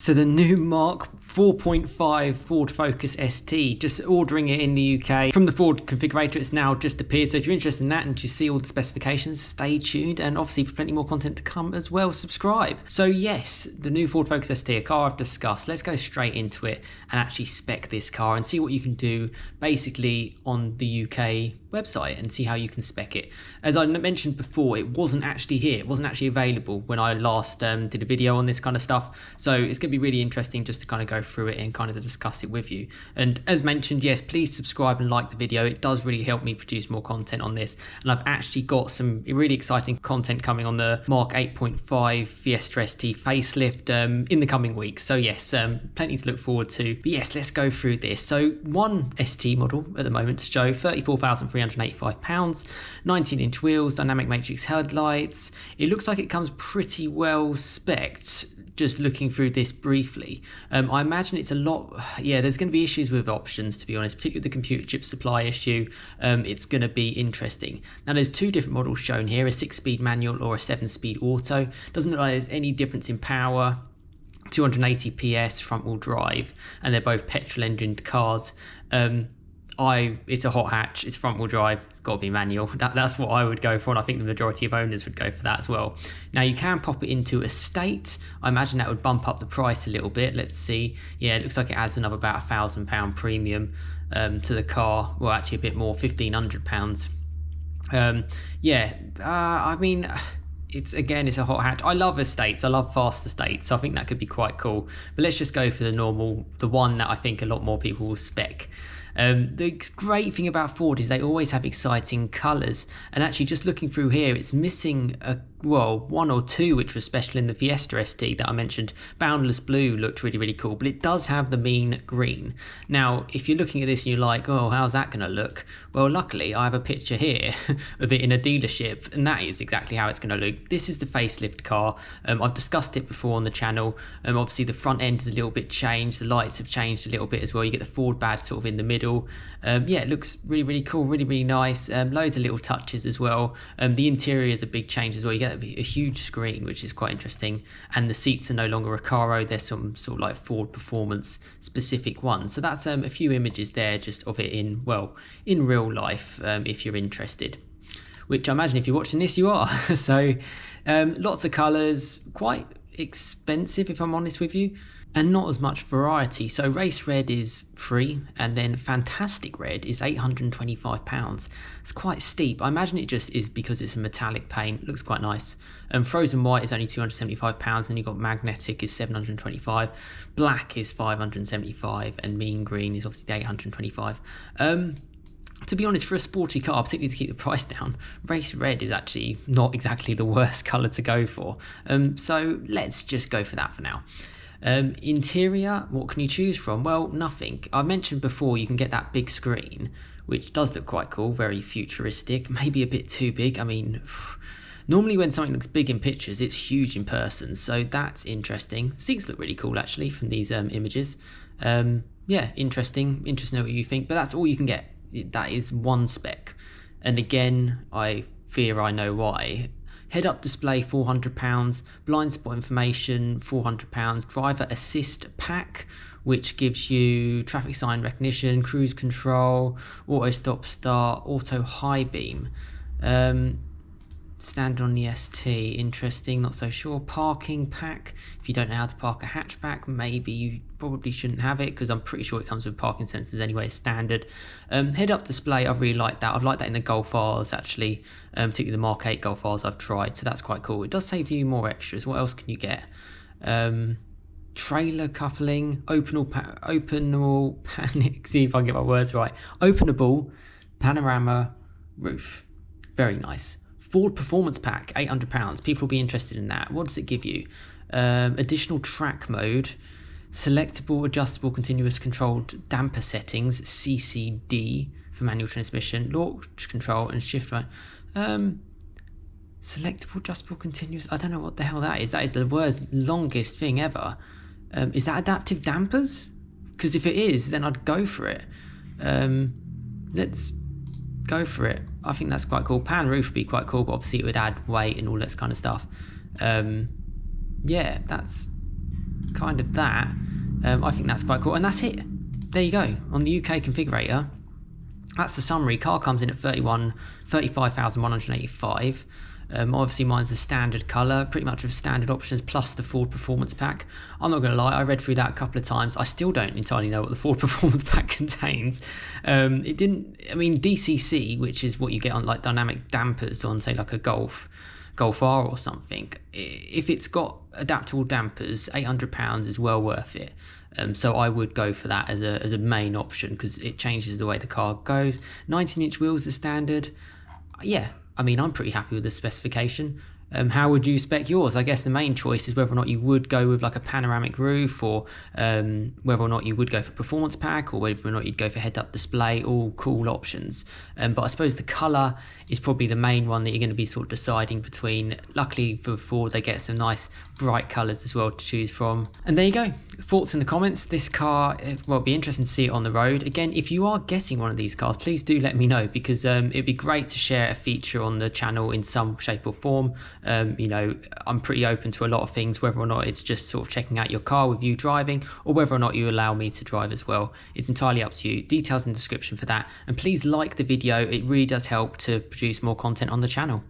So the new MK4.5 Ford Focus ST, just ordering it in the UK from the Ford configurator. It's now just appeared. So if you're interested in that and you see all the specifications, stay tuned. And obviously for plenty more content to come as well, subscribe. So yes, the new Ford Focus ST, a car I've discussed. Let's go straight into it and actually spec this car and see what you can do basically on the UK website and see how you can spec it. As I mentioned before, it wasn't actually here. It wasn't actually available when I last did a video on this kind of stuff. So it's going to be really interesting just to kind of go through it and kind of discuss it with you. And as mentioned, yes, please subscribe and like the video. It does really help me produce more content on this. And I've actually got some really exciting content coming on the MK8.5 Fiesta ST facelift in the coming weeks. So yes, plenty to look forward to. But yes, let's go through this. So one ST model at the moment to show, £34,385, 19-inch wheels, dynamic matrix headlights. It looks like it comes pretty well spec'd. Just looking through this briefly, I imagine it's a lot. Yeah, there's going to be issues with options, to be honest, particularly the computer chip supply issue. It's going to be interesting. Now, there's two different models shown here: a 6-speed manual or a 7-speed auto. Doesn't look like there's any difference in power. 280 PS, front-wheel drive, and they're both petrol-engined cars. It's a hot hatch, it's front wheel drive, it's got to be manual. That's what I would go for, and I think the majority of owners would go for that as well. Now you can pop it into estate. I imagine that would bump up the price a little bit. Let's see. Yeah, it looks like it adds another about £1,000 premium to the car. Well, actually a bit more, £1,500. I mean, it's a hot hatch. I love estates, I love fast estates, so I think that could be quite cool. But let's just go for the one that I think a lot more people will spec. The great thing about Ford is they always have exciting colours, and actually just looking through here, it's missing one or two which were special in the Fiesta ST that I mentioned. Boundless blue looked really cool, but it does have the mean green. Now if you're looking at this and you're like, oh, how's that going to look? Well, luckily I have a picture here of it in a dealership, and that is exactly how it's going to look. This is the facelift car. I've discussed it before on the channel. Obviously the front end is a little bit changed, the lights have changed a little bit as well. You get the Ford badge sort of in the middle. Yeah, it looks really cool, really nice. Loads of little touches as well. The interior is a big change as well. You get a huge screen, which is quite interesting, and the seats are no longer Recaro. There's some sort of like Ford Performance specific ones. So that's a few images there just of it in real life, if you're interested, which I imagine if you're watching this you are. So lots of colours, quite expensive if I'm honest with you, and not as much variety. So race red is free, and then fantastic red is £825. It's quite steep. I imagine it just is because it's a metallic paint. It looks quite nice. Frozen white is only £275, and you've got magnetic is £725, black is £575, and mean green is obviously £825. To be honest, for a sporty car, particularly to keep the price down, race red is actually not exactly the worst colour to go for. So let's just go for that for now. Interior, what can you choose from? Well, nothing. I mentioned before you can get that big screen, which does look quite cool, very futuristic, maybe a bit too big. I mean, normally when something looks big in pictures, it's huge in person, so that's interesting. Seats look really cool actually from these images. Yeah, interesting to know what you think, but that's all you can get. That is one spec, and again, I fear I know why. Head-up display £400, blind spot information £400, driver assist pack, which gives you traffic sign recognition, cruise control, auto stop start, auto high beam. Standard on the ST, interesting, not so sure. Parking pack, if you don't know how to park a hatchback, maybe you probably shouldn't have it, because I'm pretty sure it comes with parking sensors anyway, standard. Head-up display, I've really liked that. I've liked that in the Golf R's actually, particularly the Mark 8 Golf R's I've tried, so that's quite cool. It does save you more extras. What else can you get? Trailer coupling, openable panic, see if I can get my words right. Openable panorama roof, very nice. Ford Performance Pack, £800. People will be interested in that. What does it give you? Additional track mode, selectable, adjustable, continuous controlled damper settings, CCD for manual transmission, launch control and shift right. Selectable, adjustable, continuous. I don't know what the hell that is. That is the world's longest thing ever. Is that adaptive dampers? Because if it is, then I'd go for it. Let's go for it. I think that's quite cool. Pan roof would be quite cool, but obviously it would add weight and all that kind of stuff. Yeah, that's kind of that. I think that's quite cool, and that's it. There you go. On the UK configurator, that's the summary. Car comes in at 35,185. Obviously mine's the standard colour, pretty much with standard options plus the Ford Performance Pack. I'm not going to lie, I read through that a couple of times. I still don't entirely know what the Ford Performance Pack contains. DCC, which is what you get on like dynamic dampers on say like a Golf R or something, if it's got adaptable dampers, £800 is well worth it. So I would go for that as a main option because it changes the way the car goes. 19-inch wheels are standard. Yeah, I mean, I'm pretty happy with the specification. How would you spec yours? I guess the main choice is whether or not you would go with like a panoramic roof, or whether or not you would go for performance pack, or whether or not you'd go for head-up display. All cool options. But I suppose the colour is probably the main one that you're going to be sort of deciding between. Luckily for Ford, they get some nice bright colours as well to choose from. And there you go. Thoughts in the comments. This car, well, it'd be interesting to see it on the road. Again, if you are getting one of these cars, please do let me know, because it'd be great to share a feature on the channel in some shape or form. I'm pretty open to a lot of things, whether or not it's just sort of checking out your car with you driving, or whether or not you allow me to drive as well. It's entirely up to you. Details in the description for that. And please like the video. It really does help to produce more content on the channel.